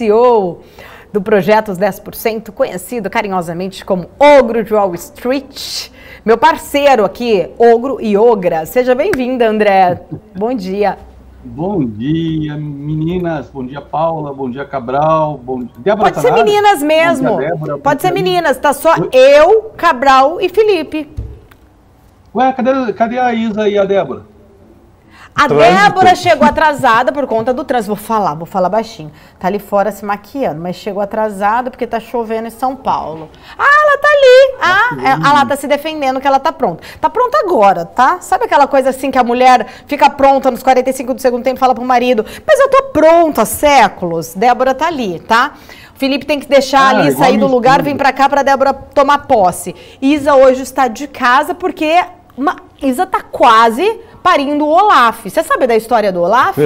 CEO do Projeto 10%, conhecido carinhosamente como Ogro de Wall Street. Meu parceiro aqui, Ogro e Ogra. Seja bem-vinda, André. Bom dia. Bom dia, meninas. Bom dia, Paula. Bom dia, Cabral. Bom dia, Débora. Pode ser meninas mesmo. Dia, Débora. Pode ser meninas. Tá só eu, Cabral e Felipe. Ué, cadê a Isa e a Débora? A Débora chegou atrasada por conta do trânsito. Vou falar baixinho. Tá ali fora se maquiando, mas chegou atrasada porque tá chovendo em São Paulo. Ah, ela tá ali. Ela tá se defendendo que ela tá pronta. Tá pronta agora, tá? Sabe aquela coisa assim que a mulher fica pronta nos 45 do segundo tempo e fala pro marido, mas eu tô pronta há séculos. Débora tá ali, tá? O Felipe tem que deixar ali, sair do lugar, vir pra cá pra Débora tomar posse. Isa hoje está de casa porque Isa tá quase parindo o Olaf. Você sabe da história do Olaf?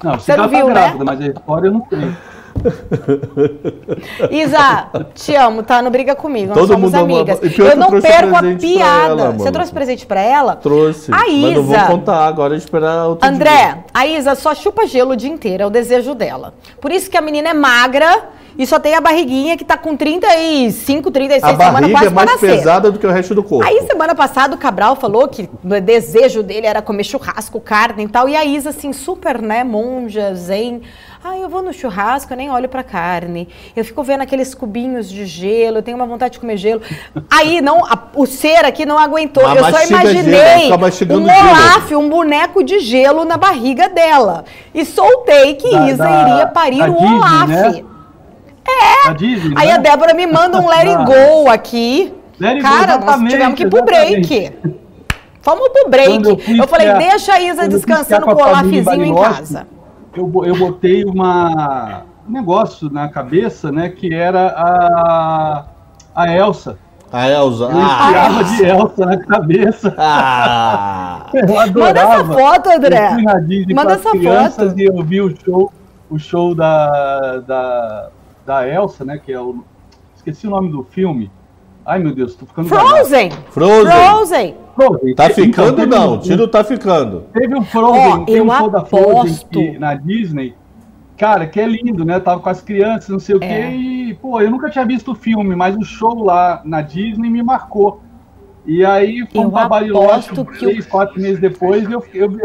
Não, você não viu, grávida, né? Mas a história eu não sei. Isa, te amo, tá? Não briga comigo, nós Todo somos amigas. Eu não perco a piada. Ela, você trouxe presente pra ela? Trouxe. A Isa, mas não vou contar agora, esperar outro André, dia. a Isa só chupa gelo o dia inteiro, é o desejo dela. Por isso que a menina é magra e só tem a barriguinha que tá com 35, 36 semanas quase pra nascer. A barriga é mais pesada do que o resto do corpo. Aí semana passada o Cabral falou que o desejo dele era comer churrasco, carne e tal. E a Isa assim, super, né, monja, zen. Ah, eu vou no churrasco, eu nem olho pra carne. Eu fico vendo aqueles cubinhos de gelo, eu tenho uma vontade de comer gelo. Aí o ser aqui não aguentou. Eu só imaginei um Olaf, um boneco de gelo na barriga dela. E soltei que Isa iria parir um Olaf. Né? É. Disney, aí né? A Débora me manda um let it go aqui. Cara, nós tivemos que ir pro break. Fomos pro break. Eu falei, deixa a Isa descansando com o Olafzinho em casa. Eu botei um negócio na cabeça, né, que era a Elsa. A Elsa. Eu enfiava de Elsa na cabeça. Eu adorava. Manda essa foto, André. Manda essa foto. E eu vi o show da Elsa, né, que é o... Esqueci o nome do filme. Ai, meu Deus, tô ficando... Frozen! Tá ficando, então, não. O tiro tá ficando. Teve um Frozen, tem um show da Frozen na Disney, cara, que é lindo, né? Tava com as crianças, não sei o quê, e, pô, eu nunca tinha visto o filme, mas o show lá na Disney me marcou. E aí, fomos pra Bariloche, 3, 4 meses depois, eu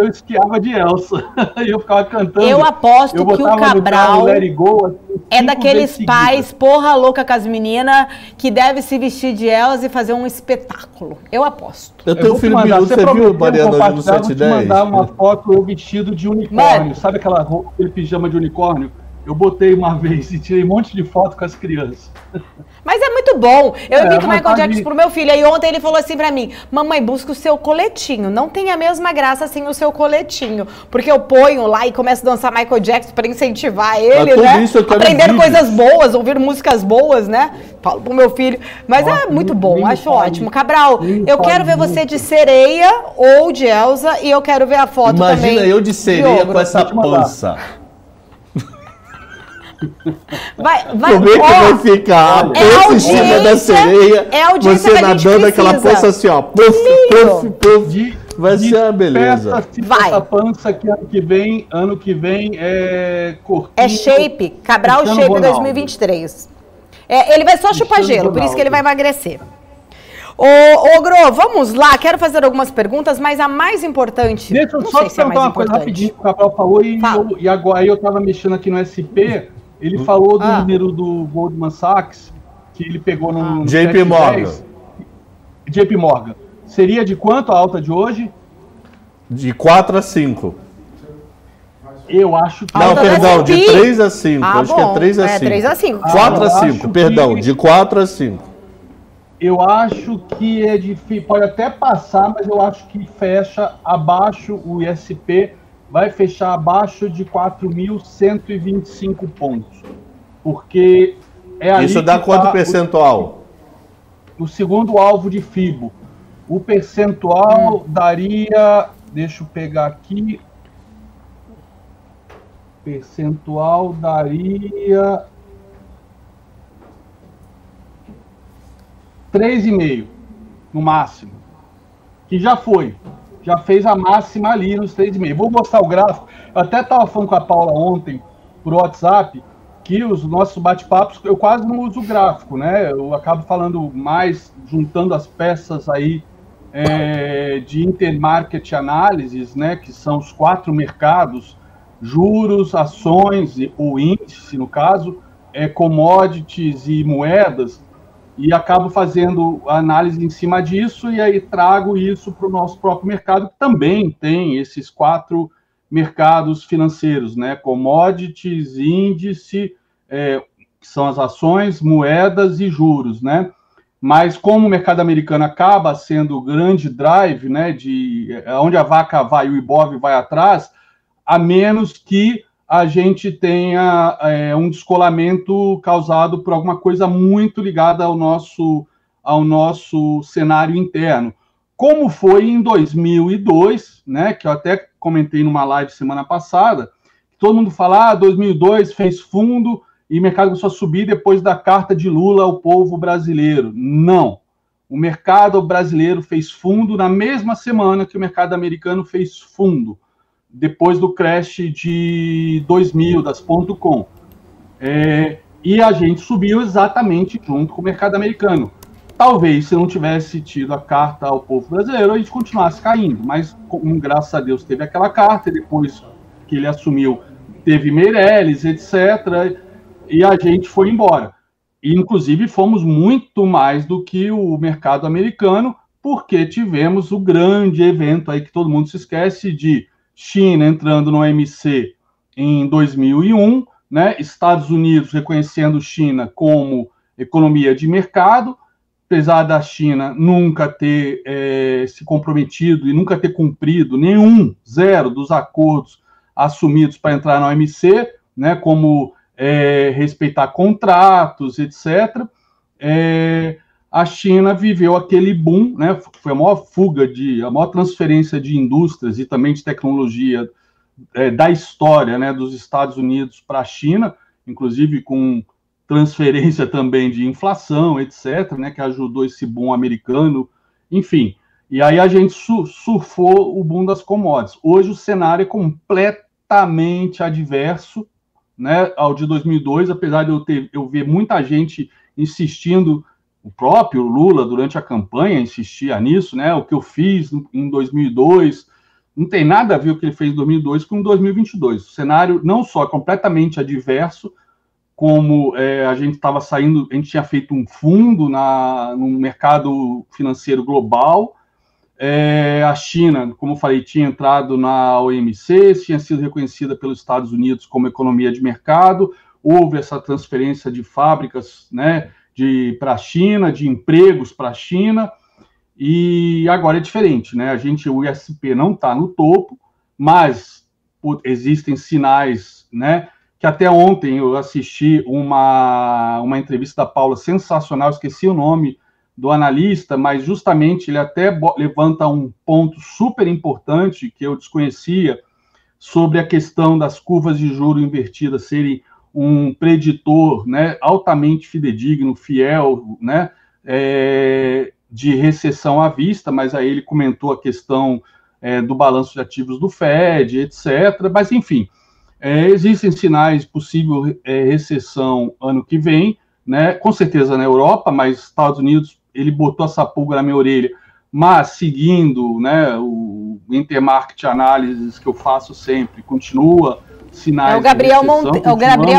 esquiava de Elsa. E eu ficava cantando. Eu aposto que o Cabral é daqueles pais porra louca com as meninas que deve se vestir de Elsa e fazer um espetáculo. Eu aposto. Eu tenho um filho minuto, você viu, Mariana, no 710? Eu vou te mandar uma foto eu vestido de unicórnio. Mano. Sabe aquele pijama de unicórnio? Eu botei uma vez e tirei um monte de foto com as crianças. Mas é muito bom. Eu invito o Michael Jackson pro meu filho. Aí ontem ele falou assim pra mim, mamãe, busca o seu coletinho. Não tem a mesma graça sem o seu coletinho. Porque eu ponho lá e começo a dançar Michael Jackson pra incentivar ele, né? Aprender coisas boas, ouvir músicas boas, né? Falo pro meu filho. Mas é muito bom, acho ótimo. Cabral, eu quero ver você de sereia ou de Elsa e eu quero ver a foto também. Imagina eu de sereia com essa pança. Como é que vai ficar a pança em cima da sereia, você nadando aquela pança assim, ó, vai ser uma beleza. Vai. Essa pança que ano que vem é cortinho. É Shape, Cabral Shape 2023. Ele vai só chupar gelo, por isso que ele vai emagrecer. Ô, Gro, vamos lá, quero fazer algumas perguntas, mas a mais importante... Deixa eu só te perguntar uma coisa rapidinho que o Cabral falou, e agora eu tava mexendo aqui no SP... Ele falou do número do Goldman Sachs, que ele pegou no JP Morgan. JP Morgan. Seria de quanto a alta de hoje? De 4 a 5. Eu acho que... Não, perdão, de 3 a 5. Acho que é 3 a 5. 3 a 5. 4 a 5, perdão, de 4 a 5. Eu acho que é difícil, pode até passar, mas eu acho que fecha abaixo o ISP... vai fechar abaixo de 4.125 pontos. Porque é ali. Isso dá quanto percentual? O segundo alvo de FIBO. O percentual daria. Deixa eu pegar aqui. Percentual daria. 3,5 no máximo. Que já foi. Já fez a máxima ali nos 3,5. Vou mostrar o gráfico. Eu até estava falando com a Paula ontem por WhatsApp que os nossos bate-papos, eu quase não uso gráfico, né? Eu acabo falando mais, juntando as peças aí de intermarket análises, né? Que são os 4 mercados, juros, ações, ou índice, no caso, commodities e moedas, e acabo fazendo análise em cima disso, e aí trago isso para o nosso próprio mercado, que também tem esses 4 mercados financeiros, né? Commodities, índice, que são as ações, moedas e juros, né? Mas como o mercado americano acaba sendo o grande drive, né? Onde a vaca vai, o Ibov vai atrás, a menos que a gente tenha um descolamento causado por alguma coisa muito ligada ao nosso cenário interno. Como foi em 2002, né, que eu até comentei numa live semana passada, todo mundo fala, 2002 fez fundo e o mercado começou a subir depois da carta de Lula ao povo brasileiro. Não. O mercado brasileiro fez fundo na mesma semana que o mercado americano fez fundo, depois do crash de 2000, das .com. E a gente subiu exatamente junto com o mercado americano. Talvez, se não tivesse tido a carta ao povo brasileiro, a gente continuasse caindo. Mas, graças a Deus, teve aquela carta, e depois que ele assumiu, teve Meirelles, etc., e a gente foi embora. E, inclusive, fomos muito mais do que o mercado americano, porque tivemos o grande evento aí que todo mundo se esquece de China entrando no OMC em 2001, né? Estados Unidos reconhecendo China como economia de mercado, apesar da China nunca ter se comprometido e nunca ter cumprido zero dos acordos assumidos para entrar na OMC, né, como respeitar contratos, etc., a China viveu aquele boom, né, foi a maior fuga, a maior transferência de indústrias e também de tecnologia da história, né, dos Estados Unidos para a China, inclusive com transferência também de inflação, etc., né, que ajudou esse boom americano, enfim. E aí a gente surfou o boom das commodities. Hoje o cenário é completamente adverso, né, ao de 2002, apesar de eu ver muita gente insistindo, o próprio Lula, durante a campanha, insistia nisso, né, o que eu fiz em 2002, não tem nada a ver o que ele fez em 2002 com 2022. O cenário não só é completamente adverso, como a gente estava saindo, a gente tinha feito um fundo no mercado financeiro global, a China, como eu falei, tinha entrado na OMC, tinha sido reconhecida pelos Estados Unidos como economia de mercado, houve essa transferência de fábricas, né, para a China, de empregos para a China, e agora é diferente, né? O ISP não está no topo, mas existem sinais, né? Que até ontem eu assisti uma entrevista da Paula sensacional, esqueci o nome do analista, mas justamente ele até levanta um ponto super importante que eu desconhecia sobre a questão das curvas de juros invertidas serem um preditor, né, altamente fidedigno, fiel, né, de recessão à vista, mas aí ele comentou a questão do balanço de ativos do Fed, etc. Mas, enfim, existem sinais de possível recessão ano que vem, né, com certeza na Europa, mas Estados Unidos, ele botou essa pulga na minha orelha, mas seguindo, né, o intermarket análises que eu faço sempre, continua sinais o Gabriel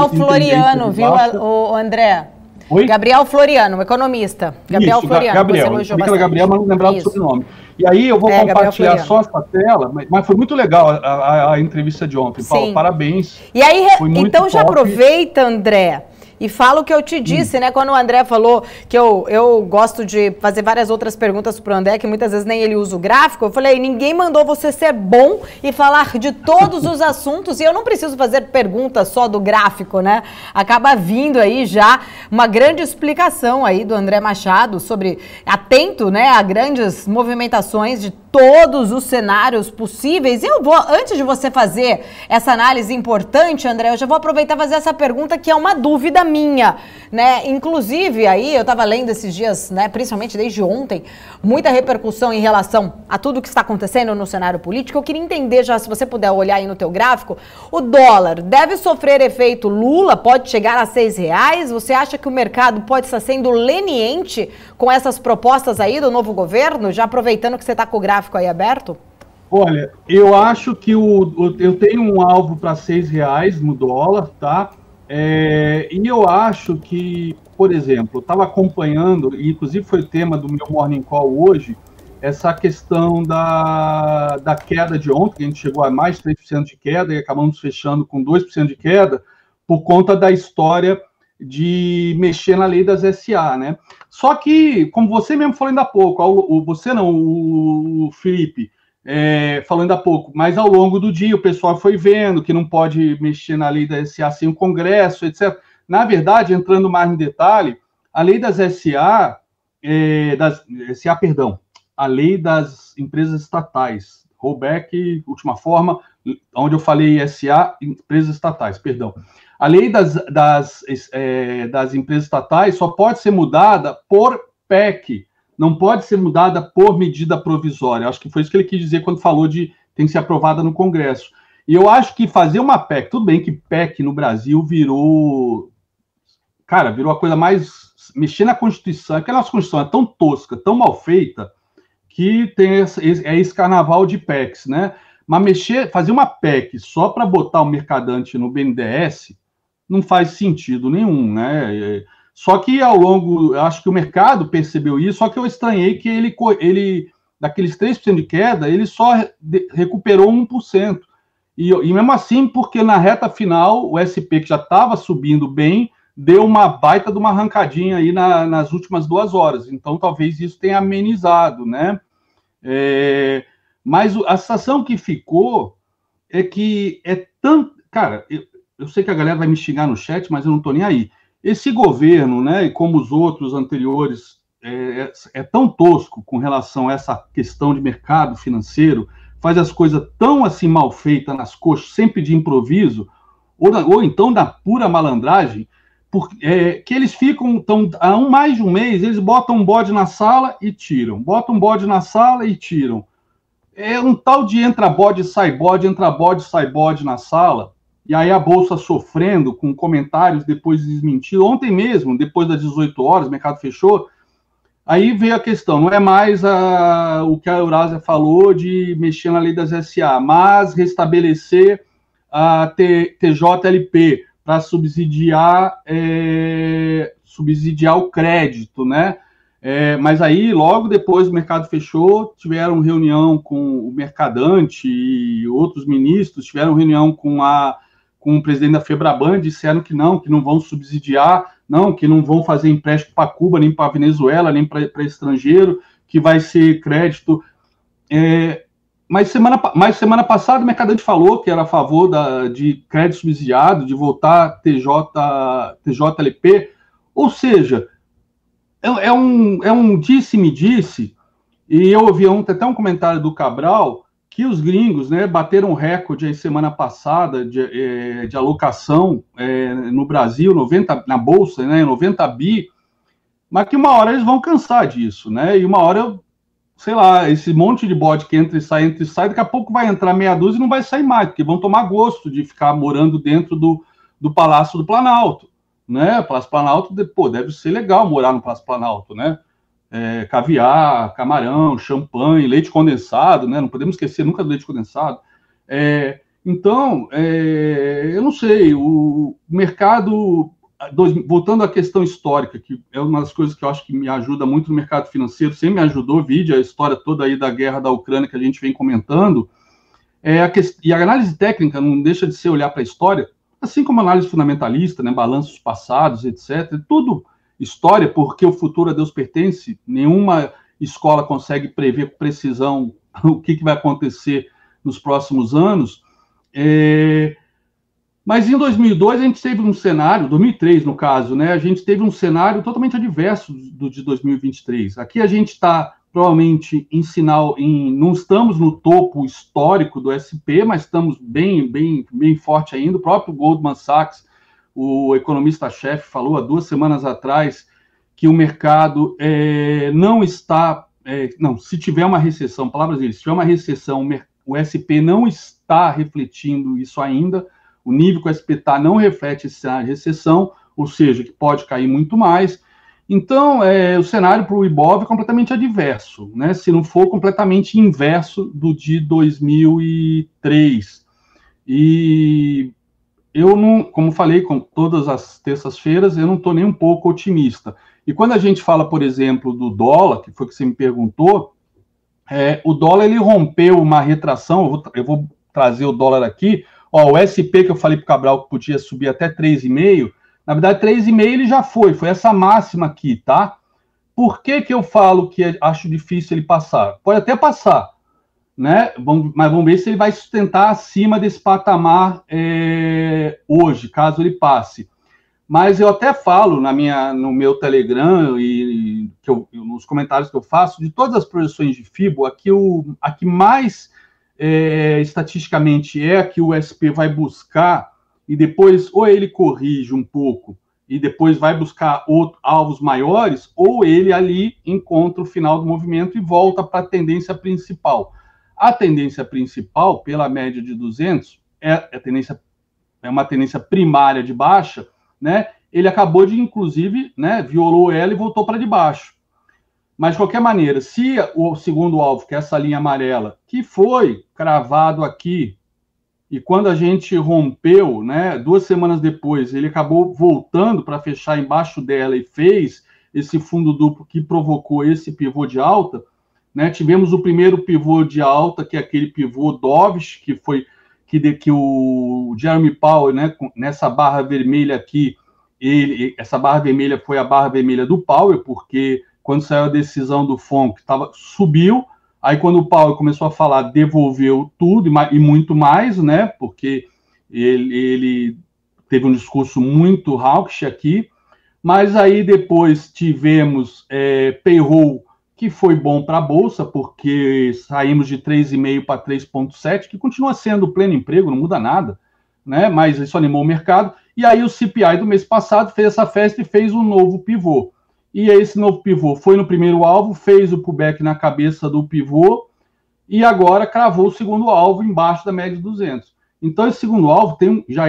Floriano, viu, o André? Oi? Gabriel Floriano, economista. Gabriel Floriano. Gabriel, eu falei que era Gabriel, mas não lembrava do sobrenome. E aí eu vou compartilhar só essa tela, mas foi muito legal a entrevista de ontem, Paulo, parabéns. E aí, então já aproveita, André, e fala o que eu te disse, né? Quando o André falou que eu gosto de fazer várias outras perguntas para o André, que muitas vezes nem ele usa o gráfico, eu falei, ninguém mandou você ser bom e falar de todos os assuntos, e eu não preciso fazer perguntas só do gráfico, né? Acaba vindo aí já uma grande explicação aí do André Machado sobre, atento, né, a grandes movimentações de todos os cenários possíveis. Eu vou, antes de você fazer essa análise importante, André, eu já vou aproveitar e fazer essa pergunta que é uma dúvida minha, né? Inclusive, aí eu estava lendo esses dias, né, principalmente desde ontem, muita repercussão em relação a tudo que está acontecendo no cenário político. Eu queria entender, já se você puder olhar aí no teu gráfico, o dólar deve sofrer efeito Lula, pode chegar a R$6? Você acha que o mercado pode estar sendo leniente com essas propostas aí do novo governo, já aproveitando que você está com o gráfico aí aberto? Olha, eu acho que eu tenho um alvo para R$6 no dólar, tá? E eu acho que, por exemplo, eu estava acompanhando, e inclusive foi o tema do meu Morning Call hoje, essa questão da queda de ontem, que a gente chegou a mais de 3% de queda e acabamos fechando com 2% de queda, por conta da história de mexer na lei das SA, né? Só que, como você mesmo falou ainda há pouco, você não, o Felipe, falou ainda há pouco, mas ao longo do dia o pessoal foi vendo que não pode mexer na lei da SA sem o Congresso, etc. Na verdade, entrando mais em detalhe, a lei das SA, a lei das empresas estatais, rollback, última forma, onde eu falei SA, empresas estatais, perdão. A lei das empresas estatais só pode ser mudada por PEC, não pode ser mudada por medida provisória. Acho que foi isso que ele quis dizer quando falou de tem que ser aprovada no Congresso. E eu acho que fazer uma PEC, tudo bem que PEC no Brasil virou a coisa mais... Mexer na Constituição, porque a nossa Constituição é tão tosca, tão mal feita, que tem esse carnaval de PECs, né? Mas fazer uma PEC só para botar o mercadante no BNDES não faz sentido nenhum, né? Só que ao longo, eu acho que o mercado percebeu isso, só que eu estranhei que ele daqueles 3% de queda, ele só recuperou 1%. E mesmo assim, porque na reta final, o SP, que já estava subindo bem, deu uma baita de uma arrancadinha aí nas últimas 2 horas. Então, talvez isso tenha amenizado, né? Mas a sensação que ficou é que é tanto... Cara, eu sei que a galera vai me xingar no chat, mas eu não estou nem aí. Esse governo, né, e como os outros anteriores, é tão tosco com relação a essa questão de mercado financeiro, faz as coisas tão assim mal feitas nas coxas, sempre de improviso, ou então da pura malandragem, que eles ficam, há mais de um mês, eles botam um bode na sala e tiram, botam um bode na sala e tiram. É um tal de entra bode, sai bode na sala, e aí a Bolsa sofrendo com comentários depois desmentidos. Ontem mesmo, depois das 18 horas, o mercado fechou, aí veio a questão, não é mais o que a Eurásia falou de mexer na lei das SA, mas restabelecer a TJLP para subsidiar o crédito, né? Mas aí, logo depois do mercado fechou, tiveram reunião com o mercadante e outros ministros, tiveram reunião com o presidente da Febraban, disseram que não vão subsidiar, que não vão fazer empréstimo para Cuba, nem para Venezuela, nem para estrangeiro, que vai ser crédito. Mas semana passada o mercadante falou que era a favor de crédito subsidiado, de voltar TJLP, ou seja, é um disse-me-disse, e eu ouvi ontem até um comentário do Cabral, que os gringos, né, bateram um recorde aí semana passada de alocação no Brasil, na Bolsa, né, 90 bi, mas que uma hora eles vão cansar disso, né, e uma hora, sei lá, esse monte de bode que entra e sai, daqui a pouco vai entrar meia dúzia e não vai sair mais, porque vão tomar gosto de ficar morando dentro do Palácio do Planalto, né, Palácio do Planalto, deve ser legal morar no Palácio do Planalto, né, caviar, camarão, champanhe, leite condensado, né? Não podemos esquecer nunca do leite condensado. Então, eu não sei, o mercado, voltando à questão histórica, que é uma das coisas que eu acho que me ajuda muito no mercado financeiro, sempre me ajudou, vide a história toda aí da guerra da Ucrânia que a gente vem comentando, e a análise técnica não deixa de ser olhar para a história, assim como a análise fundamentalista, né? Balanços passados, etc., tudo história, porque o futuro a Deus pertence, nenhuma escola consegue prever com precisão o que vai acontecer nos próximos anos, mas em 2002 a gente teve um cenário, 2003 no caso, né, a gente teve um cenário totalmente adverso do de 2023. Aqui a gente está provavelmente não estamos no topo histórico do SP, mas estamos bem forte ainda. O próprio Goldman Sachs, o economista-chefe, falou há 2 semanas atrás que o mercado não está... se tiver uma recessão, palavras dele, se tiver uma recessão, o SP não está refletindo isso ainda, o nível que o SP está não reflete essa recessão, ou seja, que pode cair muito mais. Então, o cenário para o Ibov é completamente adverso, né? Se não for completamente inverso do de 2003. E eu não, como falei, com todas as terças-feiras, eu não estou nem um pouco otimista. E quando a gente fala, por exemplo, do dólar, que foi o que você me perguntou, o dólar ele rompeu uma retração, eu vou trazer o dólar aqui, o SP que eu falei para o Cabral que podia subir até 3,5, na verdade 3,5 ele já foi essa máxima aqui, tá? Por que eu falo que acho difícil ele passar? Pode até passar, né? Mas vamos ver se ele vai sustentar acima desse patamar hoje, caso ele passe. Mas eu até falo no meu Telegram e nos comentários que eu faço, de todas as projeções de FIBO, a que mais estatisticamente a que o SP vai buscar, e depois ou ele corrige um pouco e depois vai buscar alvos maiores, ou ele ali encontra o final do movimento e volta para a tendência principal. A tendência principal, pela média de 200, é uma tendência primária de baixa, né? Ele acabou de, inclusive, né, violou ela e voltou para debaixo. Mas, de qualquer maneira, se o segundo alvo, que é essa linha amarela, que foi cravado aqui, e quando a gente rompeu, né, 2 semanas depois, ele acabou voltando para fechar embaixo dela e fez esse fundo duplo que provocou esse pivô de alta, né? Tivemos o primeiro pivô de alta, que é aquele pivô dovish, que foi que o Jeremy Powell, né, nessa barra vermelha aqui, essa barra vermelha foi a barra vermelha do Powell, porque quando saiu a decisão do FONC, subiu. Aí, quando o Powell começou a falar, devolveu tudo e muito mais, né? Porque ele teve um discurso muito hawkish aqui. Mas aí, depois, tivemos payroll, que foi bom para a Bolsa, porque saímos de 3,5 para 3,7, que continua sendo pleno emprego, não muda nada, né? Mas isso animou o mercado. E aí, o CPI do mês passado fez essa festa e fez um novo pivô. E esse novo pivô foi no primeiro alvo, fez o pullback na cabeça do pivô e agora cravou o segundo alvo embaixo da média de 200. Então, esse segundo alvo já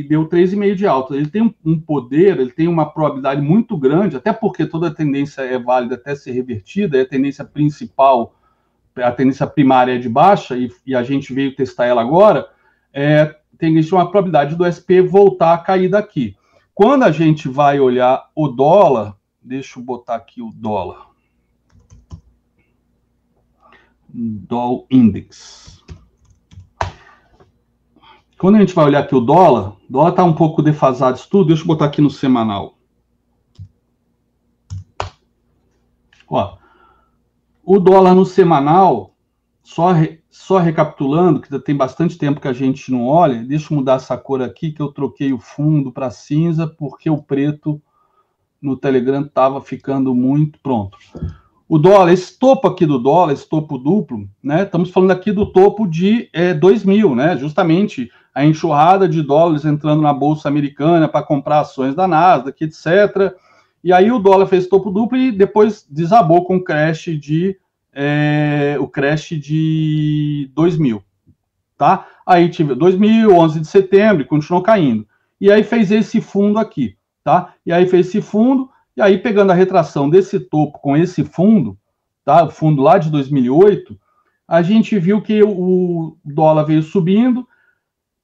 deu 3,5 de alta. Ele tem um poder, ele tem uma probabilidade muito grande, até porque toda tendência é válida até ser revertida, a tendência principal, a tendência primária é de baixa, e a gente veio testar ela agora, tem uma probabilidade do SP voltar a cair daqui. Quando a gente vai olhar o dólar, deixa eu botar aqui o dólar. Doll Index. Quando a gente vai olhar aqui o dólar está um pouco defasado isso tudo. Deixa eu botar aqui no semanal. Ó, o dólar no semanal, só recapitulando, que tem bastante tempo que a gente não olha, deixa eu mudar essa cor aqui, que eu troquei o fundo para cinza, porque o preto no Telegram estava ficando muito pronto. O dólar, esse topo aqui do dólar, esse topo duplo, né? Estamos falando aqui do topo de 2000, né? Justamente a enxurrada de dólares entrando na Bolsa Americana para comprar ações da Nasdaq, etc. E aí o dólar fez topo duplo e depois desabou com o crash de 2000, tá? Aí tive 2000, 11 de setembro, e continuou caindo. E aí fez esse fundo aqui. Tá? E aí fez esse fundo, e aí pegando a retração desse topo com esse fundo, tá? O fundo lá de 2008, a gente viu que o dólar veio subindo,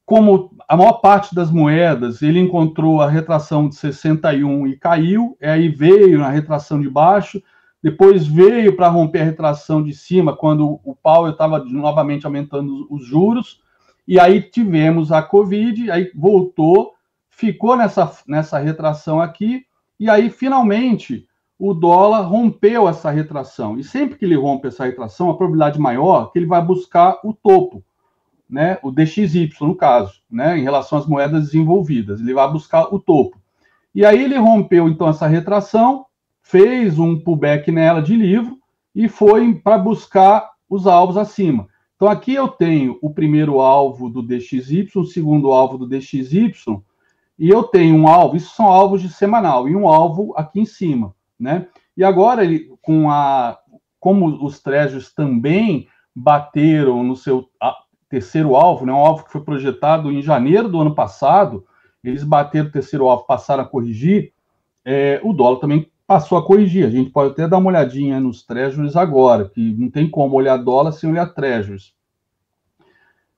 como a maior parte das moedas, ele encontrou a retração de 61 e caiu, e aí veio na retração de baixo, depois veio para romper a retração de cima, quando o Powell estava novamente aumentando os juros, e aí tivemos a Covid, aí voltou, ficou nessa retração aqui, e aí, finalmente, o dólar rompeu essa retração. E sempre que ele rompe essa retração, a probabilidade maior é que ele vai buscar o topo, né? O DXY, no caso, né? Em relação às moedas desenvolvidas. Ele vai buscar o topo. E aí ele rompeu, então, essa retração, fez um pullback nela de livro, e foi para buscar os alvos acima. Então, aqui eu tenho o primeiro alvo do DXY, o segundo alvo do DXY, e eu tenho um alvo, isso são alvos de semanal, e um alvo aqui em cima, né? E agora, como os Treasuries também bateram no seu terceiro alvo, né, um alvo que foi projetado em janeiro do ano passado, eles bateram o terceiro alvo, passaram a corrigir, o dólar também passou a corrigir. A gente pode até dar uma olhadinha nos Treasuries agora, que não tem como olhar dólar sem olhar Treasuries.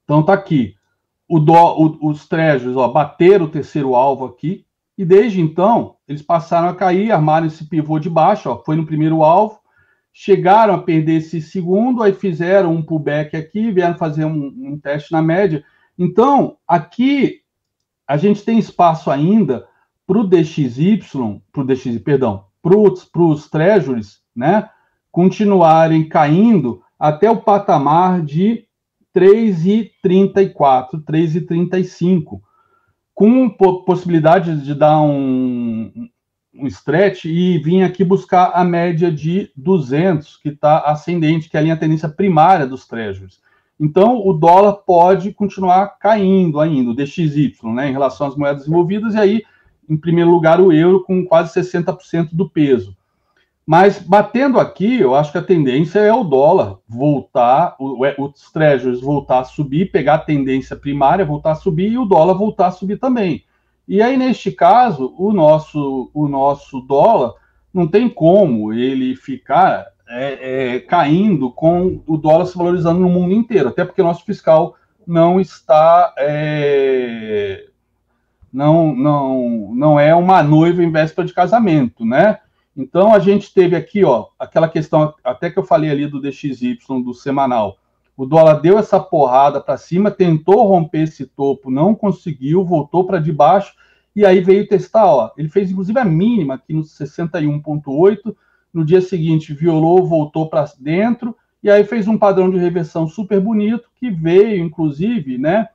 Então tá aqui. Os Treasuries bateram o terceiro alvo aqui, e desde então eles passaram a cair, armaram esse pivô de baixo, foi no primeiro alvo, chegaram a perder esse segundo, aí fizeram um pullback aqui, vieram fazer um teste na média. Então, aqui a gente tem espaço ainda para o DXY, para os Treasuries, né, continuarem caindo até o patamar de 3,34, 3,35, com possibilidade de dar um stretch e vir aqui buscar a média de 200, que está ascendente, que é a linha tendência primária dos Treasuries. Então, o dólar pode continuar caindo ainda, o DXY, né, em relação às moedas envolvidas, e aí, em primeiro lugar, o euro com quase 60% do peso. Mas, batendo aqui, eu acho que a tendência é o dólar voltar, os Treasuries voltar a subir, pegar a tendência primária, voltar a subir, e o dólar voltar a subir também. E aí, neste caso, o nosso dólar não tem como ele ficar caindo com o dólar se valorizando no mundo inteiro, até porque o nosso fiscal não está... não é uma noiva em véspera de casamento, né? Então, a gente teve aqui, aquela questão, até que eu falei ali do DXY, do semanal. O dólar deu essa porrada para cima, tentou romper esse topo, não conseguiu, voltou para debaixo, e aí veio testar, ele fez inclusive a mínima aqui no 61,8, no dia seguinte violou, voltou para dentro, e aí fez um padrão de reversão super bonito, que veio, inclusive, né,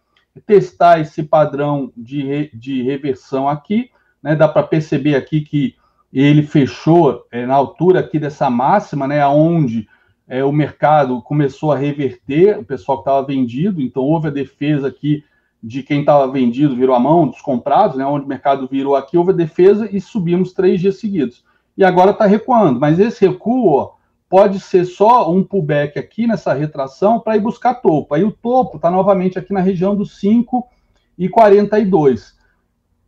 testar esse padrão de reversão aqui, né, dá para perceber aqui que ele fechou na altura aqui dessa máxima, né, onde o mercado começou a reverter, o pessoal que estava vendido, então houve a defesa aqui de quem estava vendido, virou a mão dos comprados, né, onde o mercado virou aqui, houve a defesa e subimos 3 dias seguidos. E agora está recuando, mas esse recuo pode ser só um pullback aqui nessa retração para ir buscar topo. Aí o topo está novamente aqui na região dos 5,42.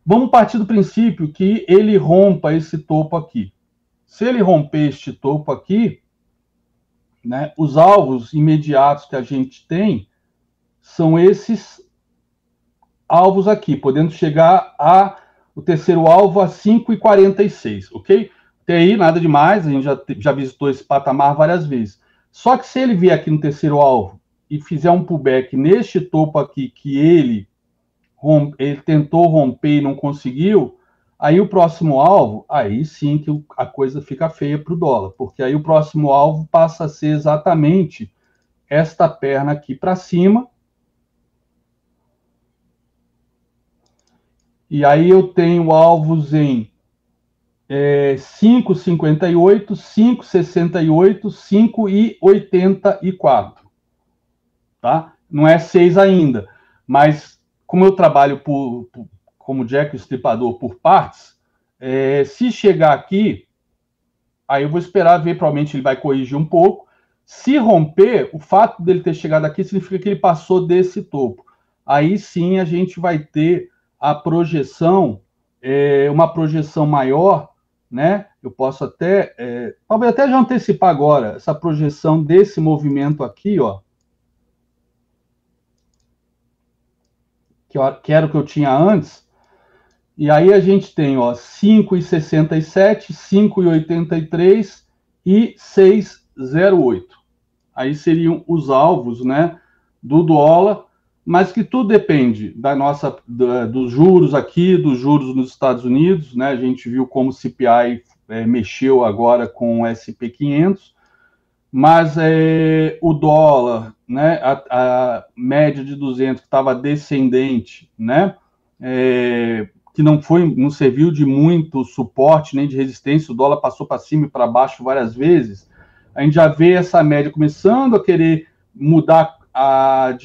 Vamos partir do princípio que ele rompa esse topo aqui. Se ele romper este topo aqui, né, os alvos imediatos que a gente tem são esses alvos aqui, podendo chegar o terceiro alvo a 5,46, ok? Até aí, nada demais, a gente já visitou esse patamar várias vezes. Só que se ele vier aqui no terceiro alvo e fizer um pullback neste topo aqui que ele tentou romper e não conseguiu, aí o próximo alvo, aí sim que a coisa fica feia para o dólar, porque aí o próximo alvo passa a ser exatamente esta perna aqui para cima, e aí eu tenho alvos em 5,58, 5,68, 5,84, tá? Não é 6 ainda, mas como eu trabalho como Jack Estripador por partes, se chegar aqui, aí eu vou esperar ver, provavelmente ele vai corrigir um pouco. Se romper, o fato dele ter chegado aqui significa que ele passou desse topo. Aí sim a gente vai ter a projeção, uma projeção maior, né? Eu posso até, talvez até já antecipar agora, essa projeção desse movimento aqui, que era o que eu tinha antes, e aí a gente tem 5,67, 5,83 e 6,08. Aí seriam os alvos, né, do dólar, mas que tudo depende dos juros aqui, dos juros nos Estados Unidos, né? A gente viu como o CPI mexeu agora com o SP500, mas o dólar, né, a média de 200 que estava descendente, né, que não serviu de muito suporte nem de resistência, o dólar passou para cima e para baixo várias vezes, a gente já vê essa média começando a querer mudar a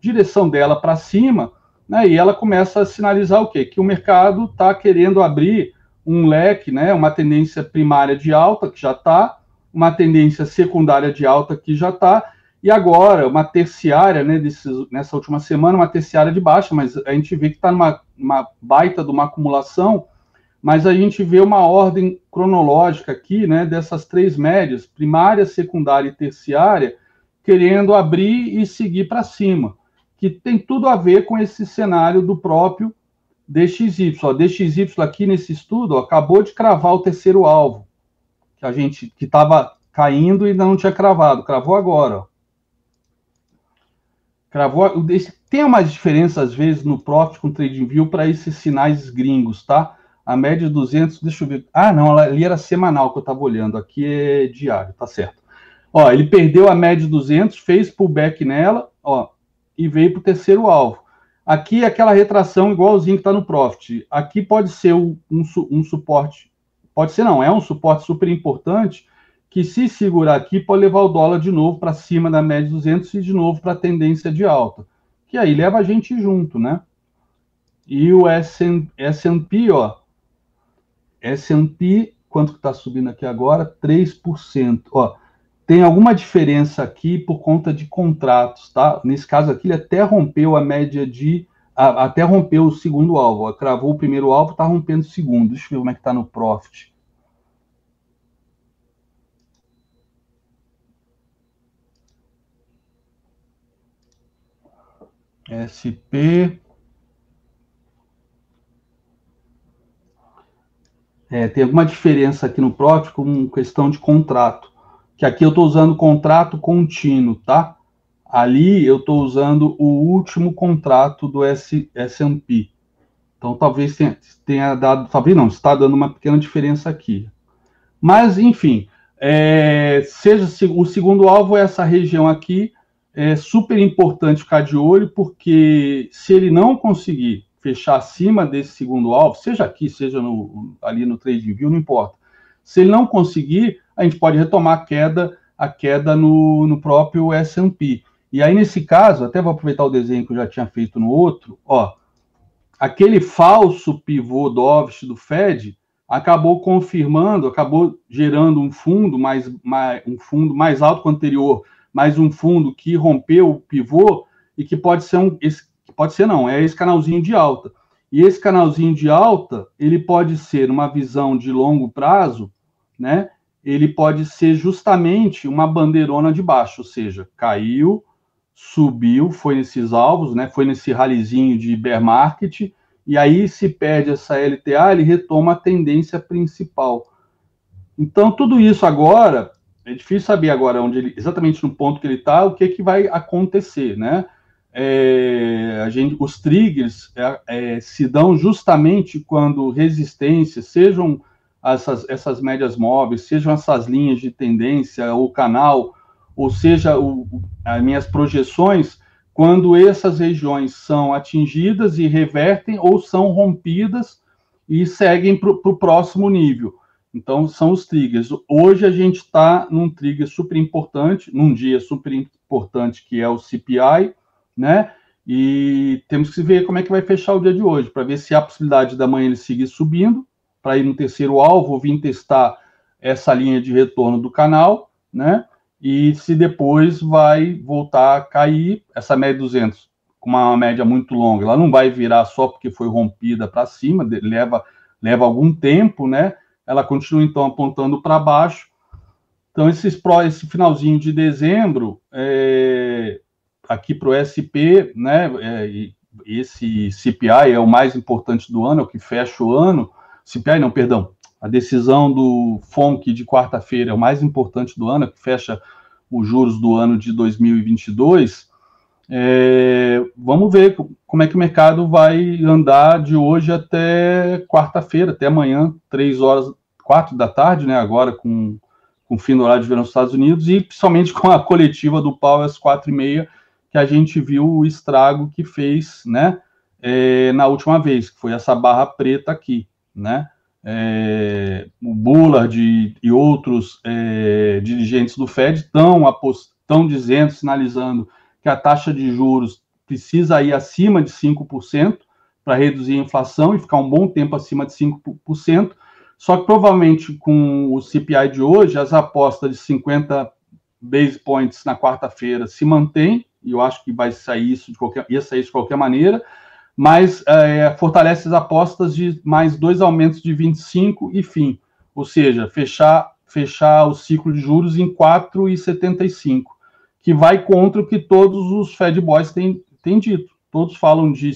direção dela para cima, né, e ela começa a sinalizar o quê? Que o mercado está querendo abrir um leque, né, uma tendência primária de alta, que já está, uma tendência secundária de alta, que já está, e agora uma terciária, né, nessa última semana, uma terciária de baixa, mas a gente vê que está numa baita de uma acumulação, mas a gente vê uma ordem cronológica aqui, né, dessas três médias, primária, secundária e terciária, querendo abrir e seguir para cima, que tem tudo a ver com esse cenário do próprio DXY. O DXY aqui nesse estudo acabou de cravar o terceiro alvo, que estava caindo e ainda não tinha cravado, cravou agora. Ó. Cravou. Tem umas diferenças, às vezes, no Profit com TradingView para esses sinais gringos, tá? A média de 200, deixa eu ver. Ah, não, ali era semanal que eu estava olhando, aqui é diário, tá certo. Ó, ele perdeu a média de 200, fez pullback nela, ó, e veio para o terceiro alvo. Aqui é aquela retração igualzinho que está no Profit. Aqui pode ser um suporte, pode ser não, é um suporte super importante, que se segurar aqui pode levar o dólar de novo para cima da média de 200 e de novo para a tendência de alta. Que aí leva a gente junto, né? E o S&P, ó, S&P, quanto que está subindo aqui agora? 3%, ó. Tem alguma diferença aqui por conta de contratos, tá? Nesse caso aqui, ele até rompeu a média até rompeu o segundo alvo. Ó, cravou o primeiro alvo, está rompendo o segundo. Deixa eu ver como é que está no Profit. SP. Tem alguma diferença aqui no Profit com questão de contrato. Que aqui eu estou usando contrato contínuo, tá? Ali eu estou usando o último contrato do S&P. Então talvez tenha dado, talvez não, está dando uma pequena diferença aqui. Mas, enfim, seja o segundo alvo é essa região aqui, é super importante ficar de olho, porque se ele não conseguir fechar acima desse segundo alvo, seja aqui, seja ali no TradingView, não importa. Se ele não conseguir, a gente pode retomar a queda no próprio S&P. E aí, nesse caso, até vou aproveitar o desenho que eu já tinha feito no outro, ó, aquele falso pivô dovish do Fed acabou confirmando, acabou gerando um fundo mais alto que o anterior, mas um fundo que rompeu o pivô e que pode ser esse canalzinho de alta. E esse canalzinho de alta, ele pode ser uma visão de longo prazo, né? Ele pode ser justamente uma bandeirona de baixo, ou seja, caiu, subiu, foi nesses alvos, né? Foi nesse ralizinho de bear market, e aí se perde essa LTA, ele retoma a tendência principal. Então, tudo isso agora, é difícil saber agora exatamente no ponto que ele está, o que vai acontecer, né? Os triggers se dão justamente quando resistências, sejam essas médias móveis, sejam essas linhas de tendência, o canal, ou seja, as minhas projeções, quando essas regiões são atingidas e revertem ou são rompidas e seguem para o próximo nível. Então, são os triggers. Hoje a gente está num trigger super importante, num dia super importante, que é o CPI, né? E temos que ver como é que vai fechar o dia de hoje, para ver se há a possibilidade da manhã ele seguir subindo, para ir no terceiro alvo, vir testar essa linha de retorno do canal, né? E se depois vai voltar a cair, essa média 200, com uma média muito longa, ela não vai virar só porque foi rompida para cima, leva algum tempo, né? Ela continua, então, apontando para baixo. Então, esse finalzinho de dezembro, aqui para o SP, né? Esse CPI é o mais importante do ano, é o que fecha o ano. CPI não, perdão. A decisão do FONC de quarta-feira é o mais importante do ano, é que fecha os juros do ano de 2022. Vamos ver como é que o mercado vai andar de hoje até quarta-feira, até amanhã, 4 da tarde, né? Agora com o fim do horário de verão nos Estados Unidos, e principalmente com a coletiva do Powell às 4h30, que a gente viu o estrago que fez, né? Na última vez, que foi essa barra preta aqui, né? o Bullard e outros dirigentes do Fed estão dizendo, sinalizando que a taxa de juros precisa ir acima de 5% para reduzir a inflação e ficar um bom tempo acima de 5%, só que provavelmente com o CPI de hoje, as apostas de 50 base points na quarta-feira se mantêm, e eu acho que ia sair isso de qualquer maneira, mas fortalece as apostas de mais 2 aumentos de 25 e fim, ou seja, fechar o ciclo de juros em 4,75, que vai contra o que todos os Fed Boys têm dito. Todos falam de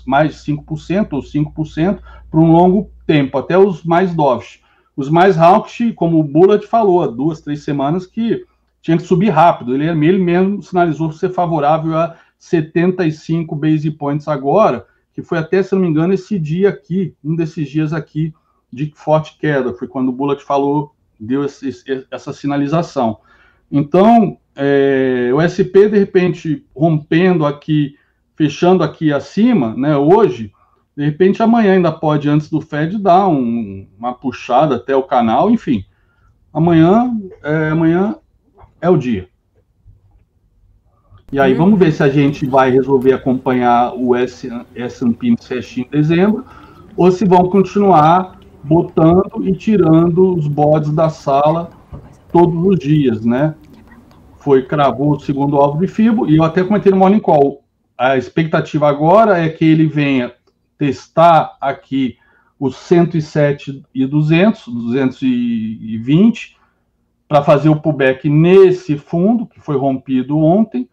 mais de 5% ou 5% por um longo tempo, até os mais dovish. Os mais hawkish, como o Bullard falou há 2, 3 semanas, que tinha que subir rápido. Ele mesmo sinalizou ser favorável a 75 base points agora, que foi até, se não me engano, esse dia aqui, um desses dias aqui, de forte queda. Foi quando o Bullard falou, deu essa sinalização. Então, o SP, de repente, rompendo aqui, fechando aqui acima, né, hoje, de repente amanhã ainda pode, antes do Fed, dar uma puxada até o canal, enfim. Amanhã é o dia. E aí vamos ver se a gente vai resolver acompanhar o S&P no CSI em dezembro, ou se vão continuar botando e tirando os bodes da sala todos os dias, né? Cravou o segundo alvo de FIBO, e eu até comentei no Morning Call. A expectativa agora é que ele venha testar aqui os 107,200, 220, para fazer o pullback nesse fundo, que foi rompido ontem,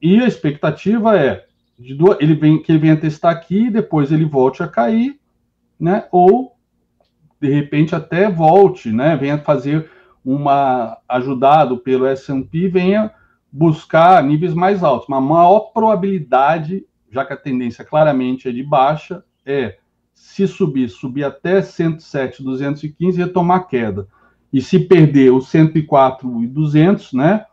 e a expectativa é que ele venha testar aqui, depois ele volte a cair, né? Ou, de repente, até volte, né? Venha fazer ajudado pelo S&P, venha buscar níveis mais altos. Mas a maior probabilidade, já que a tendência claramente é de baixa, se subir até 107,215 e retomar queda. E se perder os 104,200, né,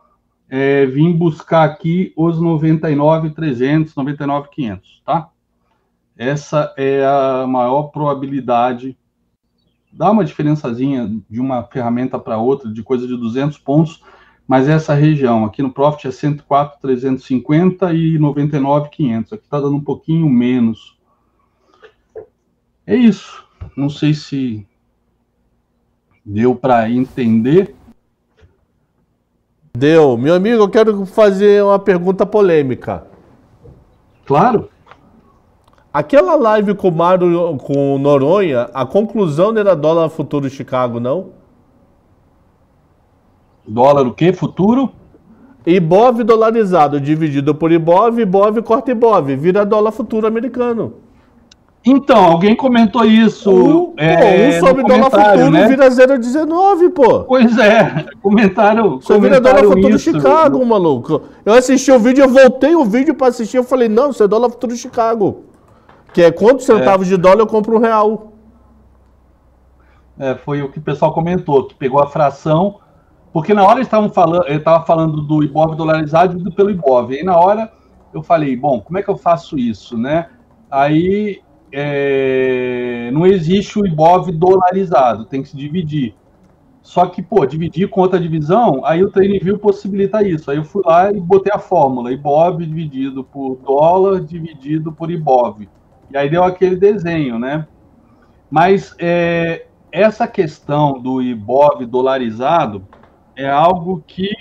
vim buscar aqui os 99,300, 99,500, tá? Essa é a maior probabilidade. Dá uma diferençazinha de uma ferramenta para outra, de coisa de 200 pontos, mas essa região, aqui no Profit é 104,350 e 99,500. Aqui está dando um pouquinho menos. É isso. Não sei se deu para entender. Deu. Meu amigo, eu quero fazer uma pergunta polêmica. Claro. Aquela live com o Noronha, a conclusão não era dólar futuro Chicago, não? Dólar o quê? Futuro? IBOV dolarizado, dividido por IBOV, IBOV corta IBOV, vira dólar futuro americano. Então, alguém comentou isso. Um sobre dólar futuro, né? Vira 0,19, pô. Pois é, comentaram. Só vira dólar futuro Chicago, maluco. Eu assisti o vídeo, eu voltei o vídeo para assistir, eu falei, não, isso é dólar futuro Chicago. Que é quantos centavos de dólar eu compro R$1. Foi o que o pessoal comentou, que pegou a fração, porque na hora ele estava falando do IBOV dolarizado e pelo IBOV. Aí na hora eu falei, bom, como é que eu faço isso, né? Aí não existe o IBOV dolarizado, tem que se dividir. Só que, dividir com outra divisão, aí o TradingView possibilita isso. Aí eu fui lá e botei a fórmula, IBOV dividido por dólar dividido por IBOV. E aí deu aquele desenho, né? Mas essa questão do IBOV dolarizado é algo que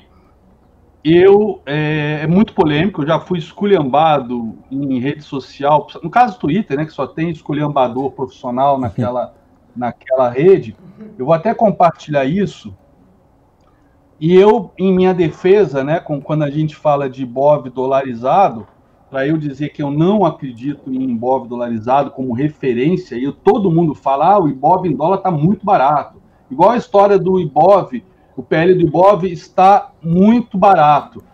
é muito polêmico. Eu já fui esculhambado em rede social, no caso do Twitter, né, que só tem esculhambador profissional naquela rede. Eu vou até compartilhar isso. E eu, em minha defesa, né, quando a gente fala de IBOV dolarizado, para eu dizer que eu não acredito em IBOV dolarizado como referência, e todo mundo fala, o IBOV em dólar está muito barato. Igual a história do IBOV, o PL do IBOV está muito barato.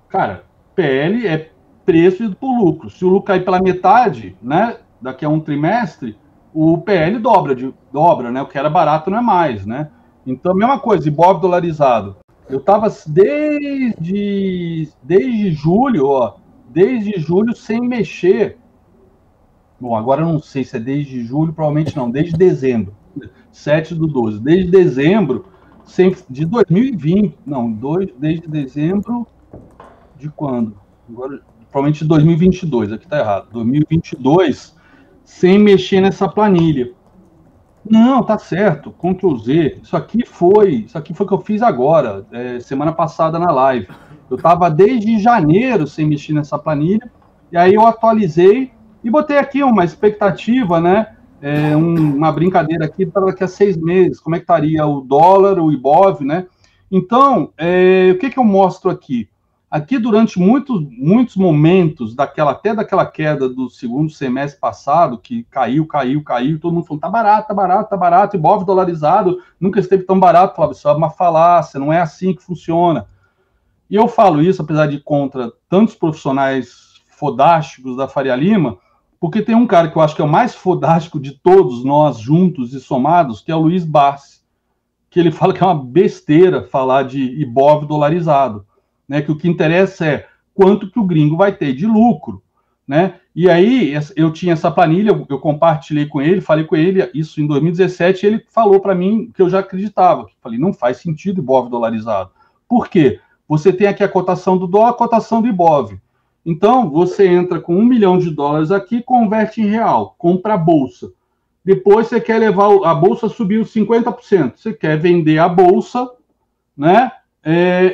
Cara, PL é preço por lucro. Se o lucro cair pela metade, né, daqui a um trimestre, o PL dobra, né? O que era barato não é mais, né? Então, mesma coisa, IBOV dolarizado. Eu estava desde julho, sem mexer Bom, agora eu não sei se é desde julho, provavelmente não, desde dezembro. 7/12. Desde dezembro de 2020. Não, desde dezembro de quando? Agora, provavelmente de 2022, aqui tá errado. 2022, sem mexer nessa planilha. Não, tá certo. Ctrl Z. Isso aqui foi o que eu fiz agora, semana passada na live. Eu estava desde janeiro sem mexer nessa planilha, e aí eu atualizei e botei aqui uma expectativa, né? Uma brincadeira aqui para daqui a 6 meses, como é que estaria o dólar, o IBOV, né? Então, o que eu mostro aqui? Aqui, durante muitos momentos, até daquela queda do segundo semestre passado, que caiu, todo mundo falou, tá barato, IBOV dolarizado, nunca esteve tão barato. Falava, isso é uma falácia, não é assim que funciona. E eu falo isso, apesar de contra tantos profissionais fodásticos da Faria Lima, porque tem um cara que eu acho que é o mais fodástico de todos nós juntos e somados, que é o Luiz Barsi, que ele fala que é uma besteira falar de IBOV dolarizado, né? Que o que interessa é quanto que o gringo vai ter de lucro, né? E aí eu tinha essa planilha, eu compartilhei com ele, falei com ele isso em 2017, e ele falou para mim que eu já acreditava. Falei, não faz sentido IBOV dolarizado. Por quê? Você tem aqui a cotação do dólar, a cotação do IBOV. Então, você entra com $1 milhão aqui, converte em real, compra a bolsa. Depois você quer levar a bolsa a subir os 50%. Você quer vender a bolsa, né?